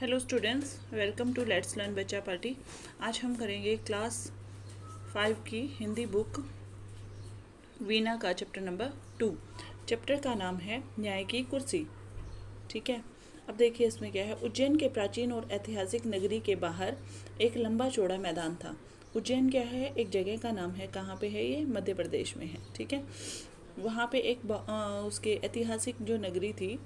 Hello students, welcome to let's learn बच्चा party. आज हम करेंगे क्लास 5 की हिंदी बुक वीणा का चैप्टर नंबर 2। चैप्टर का नाम है न्याय की कुर्सी। ठीक है, अब देखिए इसमें क्या है। उज्जैन के प्राचीन और ऐतिहासिक नगरी के बाहर एक लंबा चौड़ा मैदान था। उज्जैन क्या है? एक जगह का नाम है। कहाँ पे है ये? मध्य प्रदेश में है। ठीक है, वहाँ पे उसके ऐतिहासिक जो नगरी थी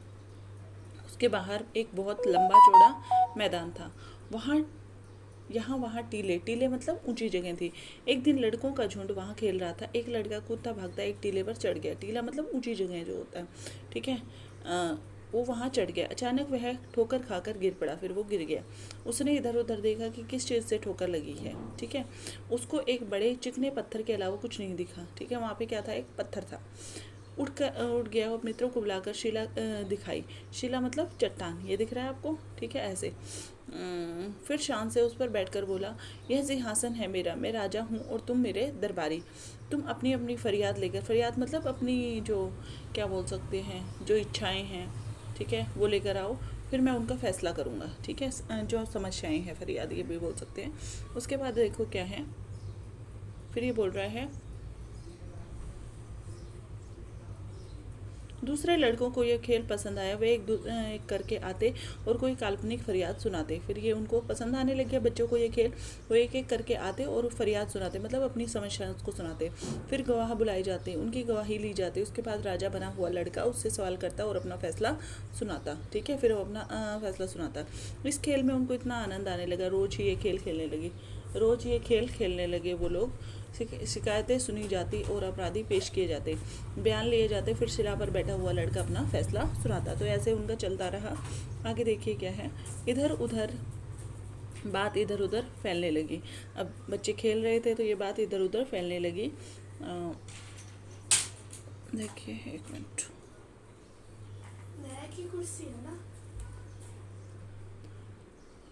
उसके बाहर एक बहुत लंबा चौड़ा मैदान था। वहाँ वहाँ टीले टीले मतलब ऊंची जगह थी। एक दिन लड़कों का झुंड वहाँ खेल रहा था। एक लड़का कूदता भागता एक टीले पर चढ़ गया। टीला मतलब ऊंची जगह जो होता है। ठीक है, वो वहाँ चढ़ गया। अचानक वह ठोकर खाकर गिर पड़ा। फिर वो गिर गया। उसने इधर उधर देखा कि किस चीज़ से ठोकर लगी है। ठीक है, उसको एक बड़े चिकने पत्थर के अलावा कुछ नहीं दिखा। ठीक है, वहाँ पे क्या था? एक पत्थर था। उठ गया और मित्रों को बुलाकर शिला दिखाई। शिला मतलब चट्टान। ये दिख रहा है आपको? ठीक है, ऐसे। फिर शान से उस पर बैठकर बोला, यह सिंहासन है मेरा, मैं राजा हूँ और तुम मेरे दरबारी। तुम अपनी अपनी फरियाद लेकर, फरियाद मतलब अपनी जो क्या बोल सकते हैं, जो इच्छाएं हैं, ठीक है, वो लेकर आओ। फिर मैं उनका फैसला करूँगा। ठीक है, जो समस्याएं हैं, फरियाद ये भी बोल सकते हैं। उसके बाद देखो क्या है, फिर ये बोल रहा है, दूसरे लड़कों को यह खेल पसंद आया। वे एक करके आते और कोई काल्पनिक फरियाद सुनाते। फिर ये उनको पसंद आने लग गया बच्चों को ये खेल। वो एक एक करके आते और फरियाद सुनाते, मतलब अपनी समस्या उसको सुनाते। फिर गवाह बुलाए जाते, उनकी गवाही ली जाती। उसके बाद राजा बना हुआ लड़का उससे सवाल करता और अपना फैसला सुनाता। ठीक है, फिर वो अपना फैसला सुनाता। इस खेल में उनको इतना आनंद आने लगा, रोज़ ही ये खेल खेलने लगे। रोज़ ये खेल खेलने लगे वो लोग। शिकायतें सुनी जाती और अपराधी पेश किए जाते, बयान लिए जाते। फिर शिला पर बैठा हुआ लड़का अपना फैसला सुनाता। तो ऐसे उनका चलता रहा। आगे देखिए क्या है। बात इधर उधर फैलने लगी। अब बच्चे खेल रहे थे तो ये बात इधर उधर फैलने लगी। देखिए एक मिनट। न्याय की कुर्सी है ना।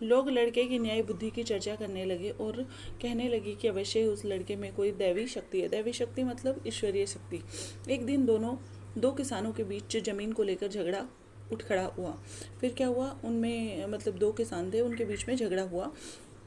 लोग लड़के की न्याय बुद्धि की चर्चा करने लगे और कहने लगी कि अवश्य उस लड़के में कोई दैवी शक्ति है। दैवी शक्ति मतलब ईश्वरीय शक्ति। एक दिन दो किसानों के बीच जमीन को लेकर झगड़ा उठ खड़ा हुआ। फिर क्या हुआ, उनमें मतलब दो किसान थे, उनके बीच में झगड़ा हुआ।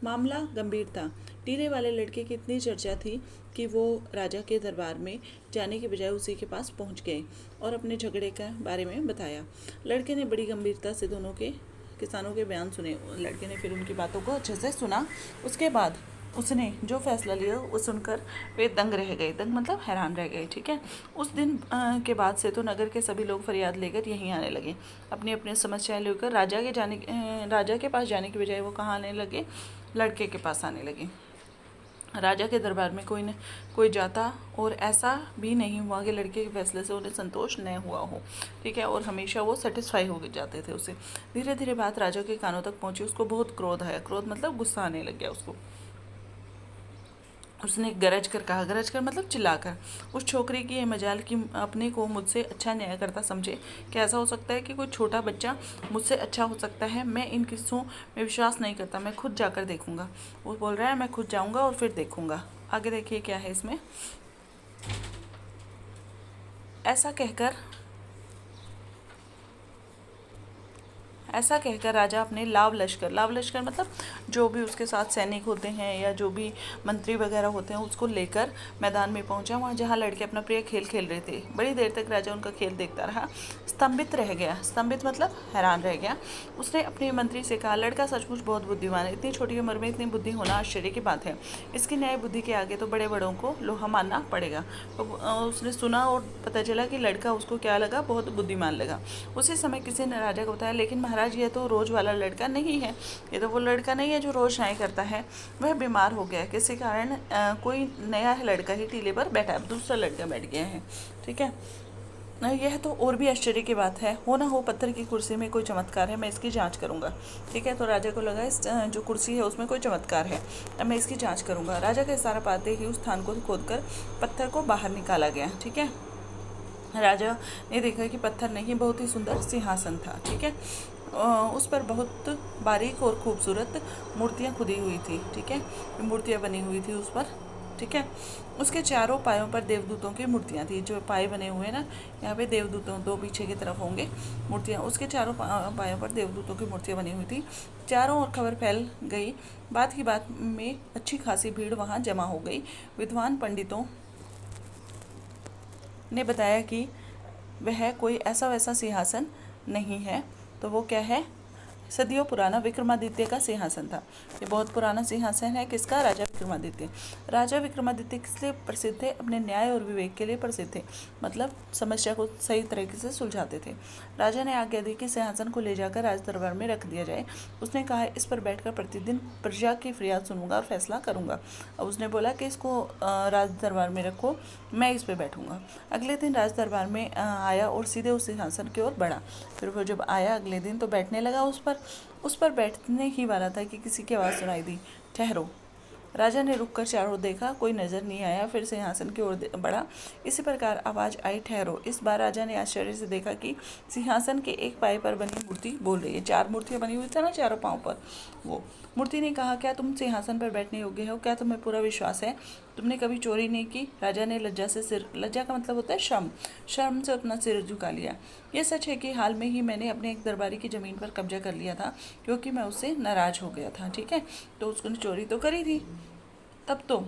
मामला गंभीर था। टीले वाले लड़के की इतनी चर्चा थी कि वो राजा के दरबार में जाने के बजाय उसी के पास पहुंच गए और अपने झगड़े के बारे में बताया। लड़के ने बड़ी गंभीरता से दोनों के किसानों के बयान सुने। लड़के ने फिर उनकी बातों को अच्छे से सुना। उसके बाद उसने जो फैसला लिया वो सुनकर वे दंग रह गए। दंग मतलब हैरान रह गए। ठीक है, उस दिन के बाद से तो नगर के सभी लोग फरियाद लेकर यहीं आने लगे। अपनी अपनी समस्याएं लेकर राजा के पास जाने के बजाय वो कहाँ आने लगे? लड़के के पास आने लगे। राजा के दरबार में कोई जाता और ऐसा भी नहीं हुआ कि लड़के के फैसले से उन्हें संतोष न हुआ हो। ठीक है, और हमेशा वो सेटिस्फाई हो जाते थे उसे। धीरे धीरे बात राजा के कानों तक पहुंची। उसको बहुत क्रोध आया। क्रोध मतलब गुस्सा आने लग गया उसको। उसने गरज कर कहा, गरज कर मतलब चिल्लाकर, उस छोकरी की ये मजाल कि अपने को मुझसे अच्छा न्याय करता समझे। क्या ऐसा हो सकता है कि कोई छोटा बच्चा मुझसे अच्छा हो सकता है? मैं इन किस्सों में विश्वास नहीं करता, मैं खुद जाकर देखूंगा। वो बोल रहा है मैं खुद जाऊंगा और फिर देखूंगा। आगे देखिए क्या है इसमें। ऐसा कहकर राजा अपने लाव लश्कर मतलब जो भी उसके साथ सैनिक होते हैं या जो भी मंत्री वगैरह होते हैं उसको लेकर मैदान में पहुंचा, वहाँ जहाँ लड़के अपना प्रिय खेल खेल रहे थे। बड़ी देर तक राजा उनका खेल देखता रहा। स्तंभित रह गया। स्तंभित मतलब हैरान रह गया। उसने अपने मंत्री से कहा, लड़का सचमुच बहुत बुद्धिमान है। इतनी छोटी उम्र में इतनी बुद्धि होना आश्चर्य की बात है। इसकी न्याय बुद्धि के आगे तो बड़े बड़ों को लोहा मानना पड़ेगा। तो उसने सुना और पता चला कि लड़का उसको क्या लगा? बहुत बुद्धिमान लगा। उसी समय किसी ने राजा को बताया, लेकिन महाराज ये तो रोज वाला लड़का नहीं है। ये तो वो लड़का नहीं है जो रोज न्याय करता है। वह बीमार हो गया किसी कारण। कोई नया लड़का ही टीले पर बैठा है, दूसरा लड़का बैठ गया है। ठीक है, यह तो और भी आश्चर्य की बात है। हो ना हो पत्थर की कुर्सी में कोई चमत्कार है, मैं इसकी जांच करूंगा। ठीक है, तो राजा को लगा इस जो कुर्सी है उसमें कोई चमत्कार है, अब मैं इसकी जांच करूंगा। राजा का इशारा पाते ही उस स्थान को खोदकर पत्थर को बाहर निकाला गया। ठीक है, राजा ने देखा कि पत्थर नहीं, बहुत ही सुंदर सिंहासन था। ठीक है, उस पर बहुत बारीक और खूबसूरत मूर्तियाँ खुदी हुई थी। ठीक है, मूर्तियाँ बनी हुई थी उस पर। ठीक है। उसके चारों पायों पर देवदूतों की मूर्तियाँ थी। जो पाए बने हुए हैं ना, यहाँ पे देवदूतों दो पीछे की तरफ होंगे मूर्तियाँ, उसके चारों पायों पर देवदूतों की मूर्तियाँ बनी हुई थी। चारों ओर खबर फैल गई। बात की बात में अच्छी खासी भीड़ वहाँ जमा हो गई। विद्वान पंडितों ने बताया कि वह कोई ऐसा वैसा सिंहासन नहीं है, तो वो क्या है, सदियों पुराना विक्रमादित्य का सिंहासन था। ये बहुत पुराना सिंहासन है। किसका? राजा विक्रमादित्य। राजा विक्रमादित्य किस लिए प्रसिद्ध थे? अपने न्याय और विवेक के लिए प्रसिद्ध थे, मतलब समस्या को सही तरीके से सुलझाते थे। राजा ने आज्ञा दी कि सिंहासन को ले जाकर राज दरबार में रख दिया जाए। उसने कहा, इस पर बैठकर प्रतिदिन प्रजा की फरियाद सुनूंगा और फैसला करूंगा। अब उसने बोला कि इसको राज दरबार में रखो, मैं इस पर बैठूंगा। अगले दिन राज दरबार में आया और सीधे उस सिंहासन की ओर बढ़ा। फिर वो जब आया अगले दिन तो बैठने लगा उस पर बैठने ही वाला था कि किसी की आवाज़ सुनाई दी, ठहरो। राजा ने रुककर चारों ओर देखा, कोई नजर नहीं आया। फिर सिंहासन की ओर बढ़ा, इसी प्रकार आवाज़ आई, ठहरो। इस बार राजा ने आश्चर्य से देखा कि सिंहासन के एक पाए पर बनी मूर्ति बोल रही है। 4 मूर्तियाँ बनी हुई थी ना चारों पाँव पर। वो मूर्ति ने कहा, क्या तुम सिंहासन पर बैठने योग्य हो? क्या तुम्हें पूरा विश्वास है? तुमने कभी चोरी नहीं की? राजा ने लज्जा का मतलब होता है शर्म से अपना सिर झुका लिया। यह सच है कि हाल में ही मैंने अपने एक दरबारी की ज़मीन पर कब्जा कर लिया था, क्योंकि मैं उससे नाराज़ हो गया था। ठीक है, तो उसने चोरी तो करी थी, तब तो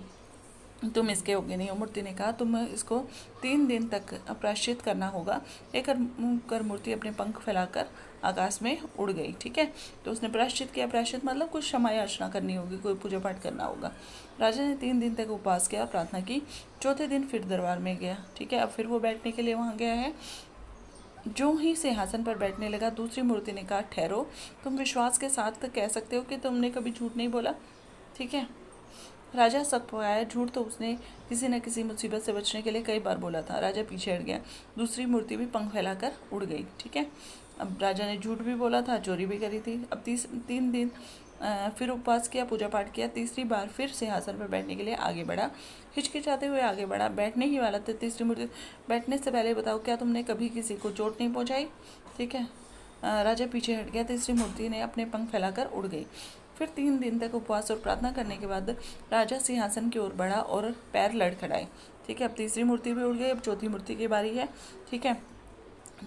तुम इसके योग्य नहीं हो। मूर्ति ने कहा, तुम इसको 3 दिन तक प्रायश्चित करना होगा। एक कर मूर्ति अपने पंख फैलाकर आकाश में उड़ गई। ठीक है, तो उसने प्रायश्चित किया। प्रायश्चित मतलब कुछ क्षमा याचना करनी होगी, कोई पूजा पाठ करना होगा। राजा ने 3 दिन तक उपवास किया, प्रार्थना की। चौथे दिन फिर दरबार में गया। ठीक है, अब फिर वो बैठने के लिए वहाँ गया है। जो ही सिंहासन पर बैठने लगा, दूसरी मूर्ति ने कहा, ठहरो। तुम विश्वास के साथ कह सकते हो कि तुमने कभी झूठ नहीं बोला? ठीक है, राजा शक पाया, झूठ तो उसने किसी न किसी मुसीबत से बचने के लिए कई बार बोला था। राजा पीछे हट गया। दूसरी मूर्ति भी पंख फैलाकर उड़ गई। ठीक है, अब राजा ने झूठ भी बोला था, चोरी भी करी थी। अब 3 दिन फिर उपवास किया, पूजा पाठ किया। तीसरी बार फिर सिंहासन पर बैठने के लिए आगे बढ़ा, हिचकिचाते हुए आगे बढ़ा। बैठने ही वाला था। तीसरी मूर्ति, बैठने से पहले बताओ, क्या तुमने कभी किसी को चोट नहीं पहुँचाई? ठीक है, राजा पीछे हट गया। तीसरी मूर्ति ने अपने पंख फैलाकर उड़ गई। फिर 3 दिन तक उपवास और प्रार्थना करने के बाद राजा सिंहासन की ओर बढ़ा और पैर लड़खड़ाए। ठीक है, अब तीसरी मूर्ति भी उड़ गई। अब चौथी मूर्ति की बारी है। ठीक है,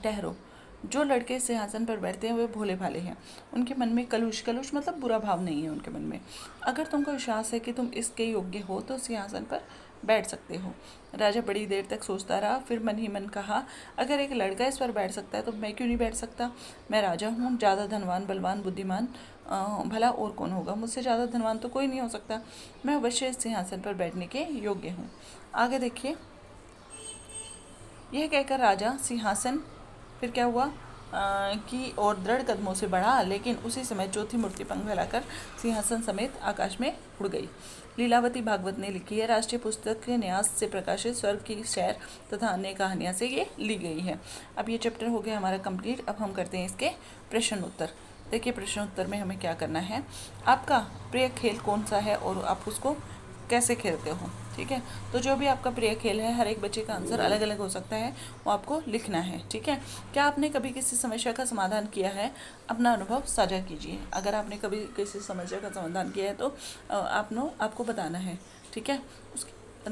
ठहरो। जो लड़के सिंहासन पर बैठते हैं वे भोले भाले हैं। उनके मन में कलुष मतलब बुरा भाव नहीं है उनके मन में। अगर तुमको विश्वास है कि तुम इसके योग्य हो तो सिंहासन पर बैठ सकते हो। राजा बड़ी देर तक सोचता रहा, फिर मन ही मन कहा, अगर एक लड़का इस पर बैठ सकता है तो मैं क्यों नहीं बैठ सकता? मैं राजा हूँ, ज़्यादा धनवान, बलवान, बुद्धिमान भला और कौन होगा? मुझसे ज़्यादा धनवान तो कोई नहीं हो सकता। मैं अवश्य इस सिंहासन पर बैठने के योग्य हूँ। आगे देखिए, यह कहकर राजा सिंहासन फिर क्या हुआ कि और दृढ़ कदमों से बढ़ा, लेकिन उसी समय चौथी मूर्ति पंख फैलाकर सिंहासन समेत आकाश में उड़ गई। लीलावती भागवत ने लिखी है। राष्ट्रीय पुस्तक के न्यास से प्रकाशित स्वर्ग की सैर तथा अन्य कहानियाँ से ये ली गई है। अब ये चैप्टर हो गया हमारा कंप्लीट। अब हम करते हैं इसके प्रश्न उत्तर। देखिए, प्रश्न उत्तर में हमें क्या करना है, आपका प्रिय खेल कौन सा है और आप उसको कैसे खेलते हो। ठीक है, तो जो भी आपका प्रिय खेल है, हर एक बच्चे का आंसर अलग अलग हो सकता है, वो आपको लिखना है। ठीक है, क्या आपने कभी किसी समस्या का समाधान किया है? अपना अनुभव साझा कीजिए। अगर आपने कभी किसी समस्या का समाधान किया है तो आपको बताना है। ठीक है,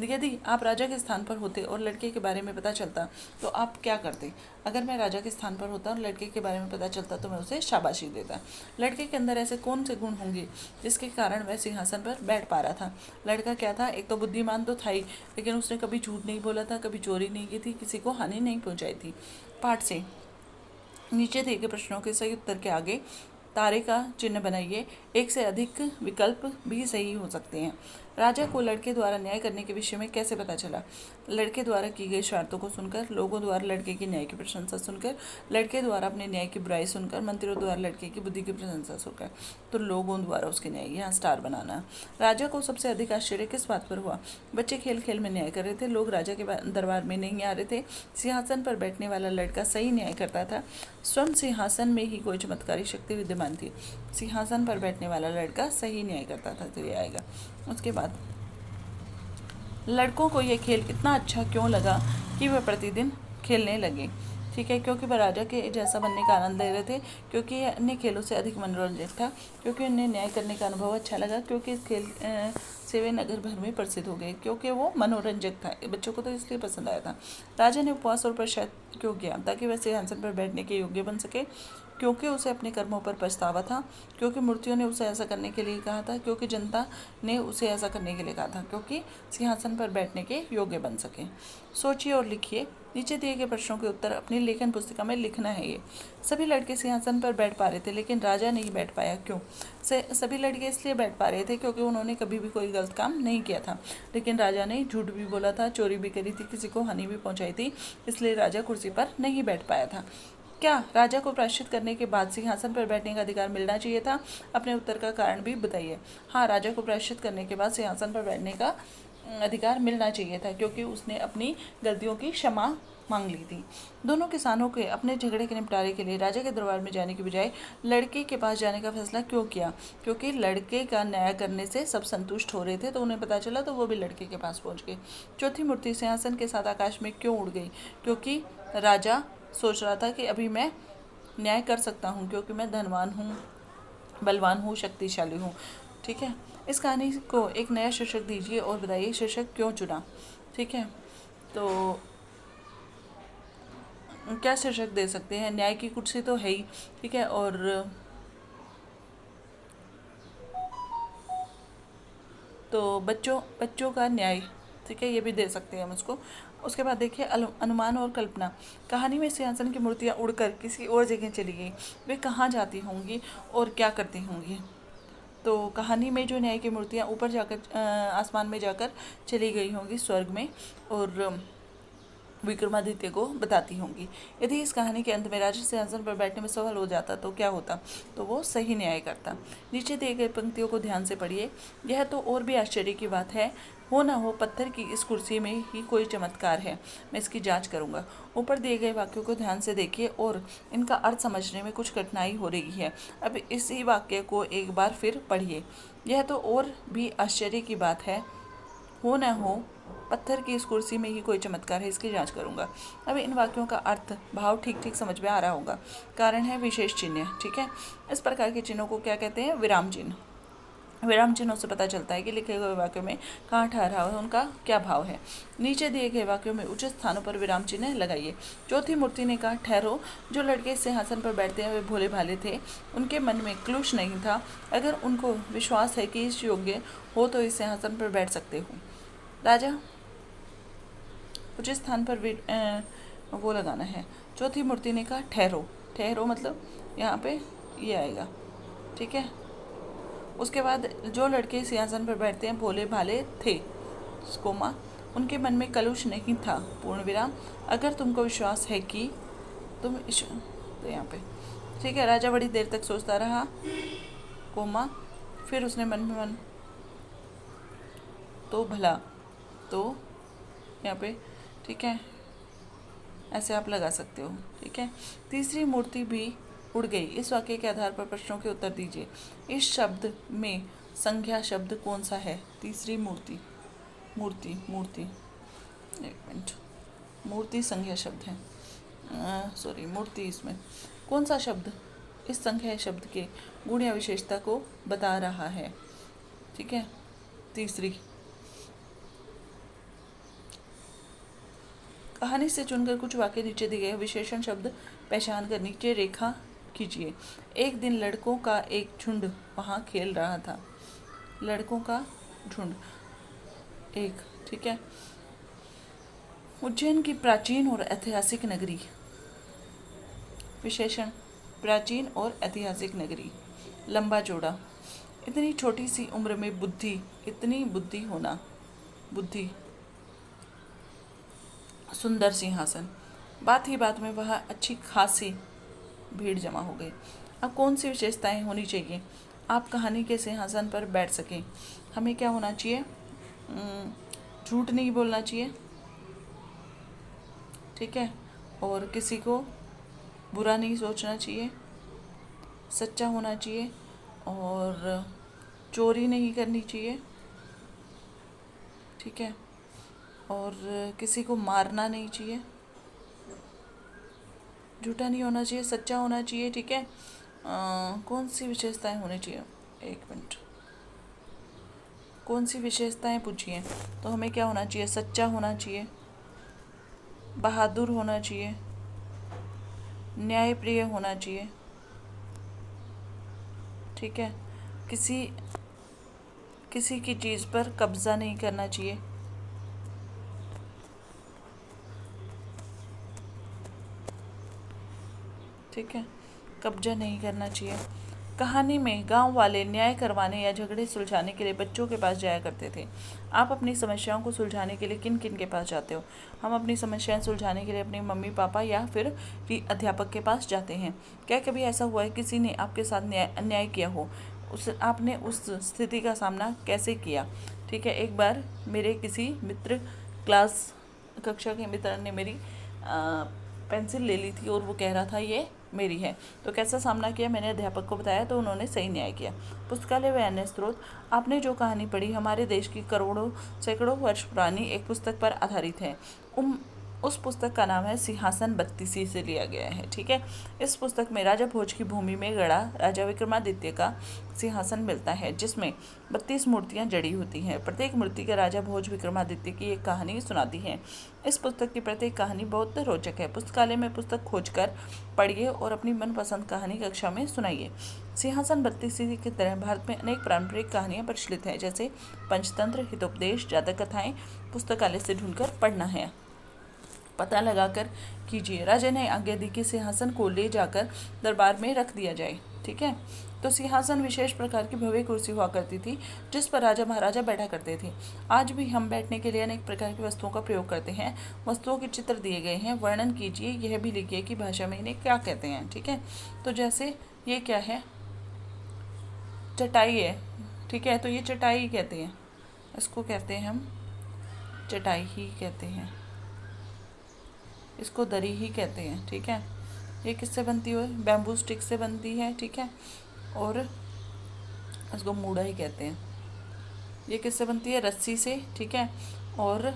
यदि आप राजा के स्थान पर होते और लड़के के बारे में पता चलता तो आप क्या करते? अगर मैं राजा के स्थान पर होता और लड़के के बारे में पता चलता तो मैं उसे शाबाशी देता। लड़के के अंदर ऐसे कौन से गुण होंगे जिसके कारण वह सिंहासन पर बैठ पा रहा था? लड़का क्या था? एक तो बुद्धिमान तो था ही, लेकिन उसने कभी झूठ नहीं बोला था, कभी चोरी नहीं की थी, किसी को हानि नहीं पहुँचाई थी। पाठ से नीचे दिए गए प्रश्नों के सही उत्तर के आगे तारे का चिन्ह बनाइए। एक से अधिक विकल्प भी सही हो सकते हैं। राजा को लड़के द्वारा न्याय करने के विषय में कैसे पता चला? लड़के द्वारा की गई शर्तों को सुनकर, लोगों द्वारा लड़के की न्याय की प्रशंसा सुनकर, लड़के द्वारा अपने न्याय की बुराई सुनकर, मंत्रियों द्वारा लड़के की बुद्धि की प्रशंसा सुनकर। तो लोगों द्वारा उसके न्याय, यहाँ स्टार बनाना। राजा को सबसे अधिक आश्चर्य किस बात पर हुआ? बच्चे खेल खेल में न्याय कर रहे थे, लोग राजा के दरबार में नहीं आ रहे थे, सिंहासन पर बैठने वाला लड़का सही न्याय करता था, स्वयं सिंहासन में ही कोई चमत्कारी शक्ति विद्यमान थी, सिंहासन पर बैठने वाला लड़का सही न्याय करता था। तो ये आएगा। उसके बाद लड़कों को यह खेल इतना अच्छा क्यों लगा कि वह प्रतिदिन खेलने लगे? ठीक है, क्योंकि वह राजा के जैसा बनने का आनंद ले रहे थे, क्योंकि यह अन्य खेलों से अधिक मनोरंजक था, क्योंकि उन्हें न्याय करने का अनुभव अच्छा लगा, क्योंकि इस खेल से वे नगर भर में प्रसिद्ध हो गए, क्योंकि वो मनोरंजक था। बच्चों को तो इसलिए पसंद आया था। राजा ने उपवास और प्रसाद क्यों किया? ताकि वह सिंहासन पर बैठने के योग्य बन सके, क्योंकि उसे अपने कर्मों पर पछतावा था, क्योंकि मूर्तियों ने उसे ऐसा करने के लिए कहा था, क्योंकि जनता ने उसे ऐसा करने के लिए कहा था, क्योंकि सिंहासन पर बैठने के योग्य बन सके। सोचिए और लिखिए। नीचे दिए गए प्रश्नों के उत्तर अपनी लेखन पुस्तिका में लिखना है। ये सभी लड़के सिंहासन पर बैठ पा रहे थे, लेकिन राजा नहीं बैठ पाया। क्यों? सभी लड़के इसलिए बैठ पा रहे थे क्योंकि उन्होंने कभी भी कोई गलत काम नहीं किया था, लेकिन राजा ने झूठ भी बोला था, चोरी भी करी थी, किसी को हानि भी पहुंचाई थी, इसलिए राजा कुर्सी पर नहीं बैठ पाया था। क्या राजा को प्रायश्चित करने के बाद सिंहासन पर बैठने का अधिकार मिलना चाहिए था? अपने उत्तर का कारण भी बताइए। हाँ, राजा को प्रायश्चित करने के बाद सिंहासन पर बैठने का अधिकार मिलना चाहिए था, क्योंकि उसने अपनी गलतियों की क्षमा मांग ली थी। दोनों किसानों के अपने झगड़े के निपटारे के लिए राजा के दरबार में जाने की बजाय लड़के के पास जाने का फैसला क्यों किया? क्योंकि लड़के का न्याय करने से सब संतुष्ट हो रहे थे, तो उन्हें पता चला, तो वो भी लड़के के पास पहुंच गए। चौथी मूर्ति सिंहासन के साथ आकाश में क्यों उड़ गई? क्योंकि राजा सोच रहा था कि अभी मैं न्याय कर सकता हूँ, क्योंकि मैं धनवान हूँ, बलवान हूँ, शक्तिशाली हूँ। ठीक है, इस कहानी को एक नया शीर्षक दीजिए और बताइए शीर्षक क्यों चुना। ठीक है, तो क्या शीर्षक दे सकते हैं? न्याय की कुर्सी तो है ही। ठीक है, और तो बच्चों का न्याय। ठीक है, ये भी दे सकते हैं हम उसको। उसके बाद देखिए अनुमान और कल्पना। कहानी में सिंहासन की मूर्तियाँ उड़कर किसी और जगह चली गई। वे कहाँ जाती होंगी और क्या करती होंगी? तो कहानी में जो न्याय की मूर्तियाँ ऊपर जाकर आसमान में जाकर चली गई होंगी, स्वर्ग में, और विक्रमादित्य को बताती होंगी। यदि इस कहानी के अंत में राजा सिंहासन पर बैठने में सफल हो जाता तो क्या होता? तो वो सही न्याय करता। नीचे दिए गए पंक्तियों को ध्यान से पढ़िए। यह तो और भी आश्चर्य की बात है, हो ना हो पत्थर की इस कुर्सी में ही कोई चमत्कार है, मैं इसकी जांच करूंगा। ऊपर दिए गए वाक्यों को ध्यान से देखिए और इनका अर्थ समझने में कुछ कठिनाई हो रही है। अब इसी वाक्य को एक बार फिर पढ़िए। यह तो और भी आश्चर्य की बात है, हो न हो पत्थर की इस कुर्सी में ही कोई चमत्कार है, इसकी जांच करूंगा। अब इन वाक्यों का अर्थ भाव ठीक ठीक समझ में आ रहा होगा। कारण है विशेष चिन्ह। ठीक है, इस प्रकार के चिन्हों को क्या कहते हैं? विराम चिन्ह। विराम चिन्हों से पता चलता है कि लिखे गए वाक्यों में कहाँ ठहरा है, उनका क्या भाव है। नीचे दिए गए वाक्यों में उचित स्थानों पर विराम चिन्ह लगाइए। चौथी मूर्ति ने कहा, ठहरो, जो लड़के इस सिंहासन पर बैठते हैं वे भोले भाले थे, उनके मन में क्लुष नहीं था। अगर उनको विश्वास है कि इस योग्य हो तो इस सिंहासन पर बैठ सकते हो। राजा उचित स्थान पर वो लगाना है। चौथी मूर्ति ने कहा, ठहरो। ठहरो मतलब यहाँ पे ये आएगा। ठीक है, उसके बाद जो लड़के सिंहासन पर बैठते हैं भोले भाले थे, कोमा, उनके मन में कलुष नहीं था, पूर्ण विराम। अगर तुमको विश्वास है कि तुम तो यहाँ पे। ठीक है, राजा बड़ी देर तक सोचता रहा, कोमा, फिर उसने मन में मन तो भला, तो यहाँ पे। ठीक है, ऐसे आप लगा सकते हो। ठीक है, तीसरी मूर्ति भी उड़ गई। इस वाक्य के आधार पर प्रश्नों के उत्तर दीजिए। इस शब्द में संज्ञा शब्द कौन सा है? तीसरी मूर्ति, मूर्ति मूर्ति एक मिनट, मूर्ति संज्ञा शब्द है, सॉरी, मूर्ति, इसमें कौन सा शब्द इस संज्ञा शब्द के गुण या विशेषता को बता रहा है? ठीक है, तीसरी। कहानी से चुनकर कुछ वाक्य नीचे दिए गए विशेषण शब्द पहचान कर नीचे रेखा कीजिए। एक दिन लड़कों का एक झुंड वहाँ खेल रहा था। लड़कों का झुंड एक। ठीक है, उज्जैन की प्राचीन और ऐतिहासिक नगरी। विशेषण प्राचीन और ऐतिहासिक नगरी। लंबा चौड़ा, इतनी छोटी सी उम्र में बुद्धि, इतनी बुद्धि होना, बुद्धि। सुंदर सिंहासन, बात ही बात में वह अच्छी खासी भीड़ जमा हो गई। अब कौन सी विशेषताएं होनी चाहिए आप कहानी के सिंहासन पर बैठ सकें? हमें क्या होना चाहिए? झूठ नहीं बोलना चाहिए। ठीक है, और किसी को बुरा नहीं सोचना चाहिए, सच्चा होना चाहिए, और चोरी नहीं करनी चाहिए। ठीक है, और किसी को मारना नहीं चाहिए। झूठा नहीं होना चाहिए, सच्चा होना चाहिए, ठीक है। कौन सी विशेषताएं होनी चाहिए, एक मिनट, कौन सी विशेषताएं पूछिए, तो हमें क्या होना चाहिए, सच्चा होना चाहिए, बहादुर होना चाहिए, न्यायप्रिय होना चाहिए, ठीक है, किसी किसी की चीज़ पर कब्जा नहीं करना चाहिए, ठीक है, कब्जा नहीं करना चाहिए। कहानी में गांव वाले न्याय करवाने या झगड़े सुलझाने के लिए बच्चों के पास जाया करते थे। आप अपनी समस्याओं को सुलझाने के लिए किन किन के पास जाते हो? हम अपनी समस्याएं सुलझाने के लिए अपने मम्मी पापा या फिर अध्यापक के पास जाते हैं। क्या कभी ऐसा हुआ है किसी ने आपके साथ अन्याय किया हो, उस आपने उस स्थिति का सामना कैसे किया? ठीक है, एक बार मेरे किसी मित्र, कक्षा के मित्र ने मेरी पेंसिल ले ली थी और वो कह रहा था ये मेरी है। तो कैसा सामना किया, मैंने अध्यापक को बताया तो उन्होंने सही न्याय किया। पुस्तकालय व अन्य स्रोत, आपने जो कहानी पढ़ी हमारे देश की करोड़ों सैकड़ों वर्ष पुरानी एक पुस्तक पर आधारित है। उस पुस्तक का नाम है सिंहासन बत्तीसी से लिया गया है, ठीक है। इस पुस्तक में राजा भोज की भूमि में गड़ा राजा विक्रमादित्य का सिंहासन मिलता है, जिसमें 32 मूर्तियां जड़ी होती हैं। प्रत्येक मूर्ति का राजा भोज विक्रमादित्य की एक कहानी सुनाती है। इस पुस्तक की प्रत्येक कहानी बहुत रोचक है। पुस्तकालय में पुस्तक खोजकर पढ़िए और अपनी मनपसंद कहानी कक्षा में सुनाइए। सिंहासन बत्तीसी की तरह भारत में अनेक पारंपरिक कहानियां प्रचलित हैं, जैसे पंचतंत्र, हितोपदेश, जातक कथाएं। पुस्तकालय से ढूंढकर पढ़ना है, पता लगाकर कीजिए। राजा ने आज्ञा दी कि सिंहासन को ले जाकर दरबार में रख दिया जाए, ठीक है। तो सिंहासन विशेष प्रकार की भव्य कुर्सी हुआ करती थी, जिस पर राजा महाराजा बैठा करते थे। आज भी हम बैठने के लिए अनेक प्रकार की वस्तुओं का प्रयोग करते हैं। वस्तुओं के चित्र दिए गए हैं, वर्णन कीजिए, यह भी लिखिए कि भाषा में इन्हें क्या कहते हैं, ठीक है। तो जैसे ये क्या है, चटाई है, ठीक है, तो ये चटाई कहते हैं, इसको कहते हैं हम चटाई ही कहते हैं, इसको दरी ही कहते हैं, ठीक है। ये किससे बनती है, बैम्बू स्टिक से बनती है, ठीक है, और इसको मूड़ा ही कहते हैं। ये किससे बनती है, रस्सी से, ठीक है, और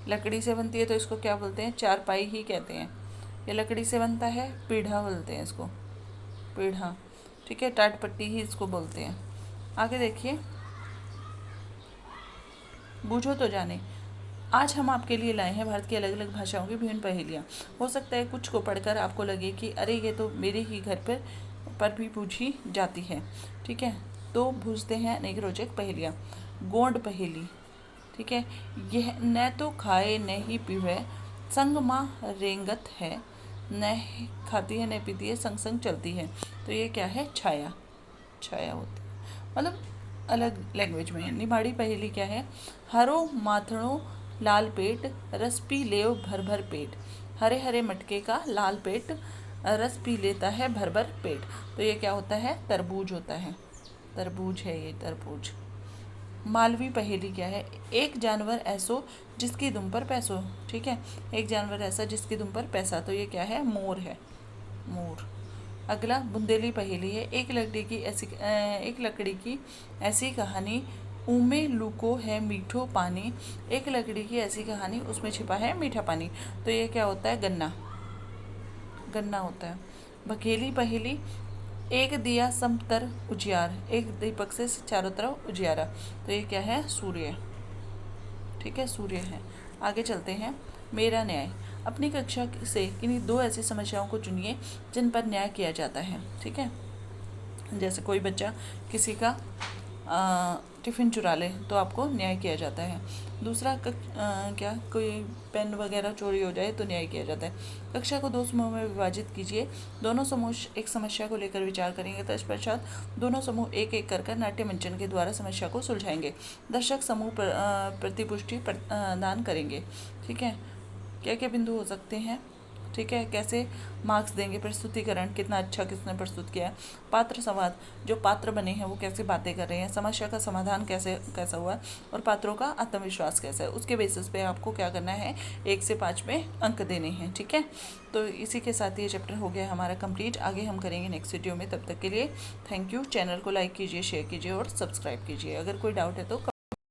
लकड़ी से बनती है तो इसको क्या बोलते हैं, चारपाई ही कहते हैं। ये लकड़ी से बनता है, पीढ़ा बोलते हैं इसको, पीढ़ा, ठीक है, टाट पट्टी ही इसको बोलते हैं। आगे देखिए, बूझो तो जाने। आज हम आपके लिए लाए हैं भारत की अलग अलग भाषाओं की विभिन्न पहेलियाँ। हो सकता है कुछ को पढ़कर आपको लगे कि अरे ये तो मेरे ही घर पर भी पूछी जाती है, ठीक है। तो पूछते हैं अनेक रोचक पहेलियाँ। गोंड पहेली, ठीक है, यह न तो खाए न ही पीवे, संग माँ रेंगत है, न खाती है न पीती है, संग संग चलती है। तो ये क्या है, छाया, छाया होती है, मतलब अलग लैंग्वेज में। निमाड़ी पहेली क्या है, हरो माथड़ो लाल पेट, रस पी लेओ भर भर पेट। हरे हरे मटके का लाल पेट रस पी लेता है भर भर पेट। तो ये क्या होता है, तरबूज होता है, तरबूज है ये, तरबूज। मालवी पहेली क्या है, एक जानवर ऐसो जिसकी दुम पर पैसो, ठीक है, एक जानवर ऐसा जिसकी दुम पर पैसा। तो ये क्या है, मोर है, मोर। अगला बुंदेली पहेली है, एक लकड़ी की ऐसी कहानी, ऊमे लुको है मीठो पानी। एक लकड़ी की ऐसी कहानी, उसमें छिपा है मीठा पानी। तो ये क्या होता है, गन्ना, गन्ना होता है। बघेली पहेली, एक दिया समतर उजियार, एक दीपक से चारों तरफ उजियारा। तो ये क्या है, सूर्य, ठीक है, सूर्य है। आगे चलते हैं, मेरा न्याय। अपनी कक्षा से किन्हीं 2 ऐसी समस्याओं को चुनिए जिन पर न्याय किया जाता है, ठीक है। जैसे कोई बच्चा किसी का टिफ़िन चुरा ले तो आपको न्याय किया जाता है। दूसरा क्या, कोई पेन वगैरह चोरी हो जाए तो न्याय किया जाता है। कक्षा को 2 समूह में विभाजित कीजिए। दोनों समूह एक समस्या को लेकर विचार करेंगे, तत्पश्चात दोनों समूह एक एक कर नाट्य मंचन के द्वारा समस्या को सुलझाएंगे। दर्शक समूह प्रतिपुष्टि प्रदान करेंगे, ठीक है। क्या क्या बिंदु हो सकते हैं, ठीक है, कैसे मार्क्स देंगे, प्रस्तुतिकरण कितना अच्छा किसने प्रस्तुत किया है, पात्र संवाद, जो पात्र बने हैं वो कैसे बातें कर रहे हैं, समस्या का समाधान कैसा हुआ, और पात्रों का आत्मविश्वास कैसा है, उसके बेसिस पे आपको क्या करना है, 1 से 5 में अंक देने हैं, ठीक है। तो इसी के साथ ये चैप्टर हो गया हमारा कंप्लीट। आगे हम करेंगे नेक्स्ट वीडियो में, तब तक के लिए थैंक यू। चैनल को लाइक कीजिए, शेयर कीजिए और सब्सक्राइब कीजिए। अगर कोई डाउट है तो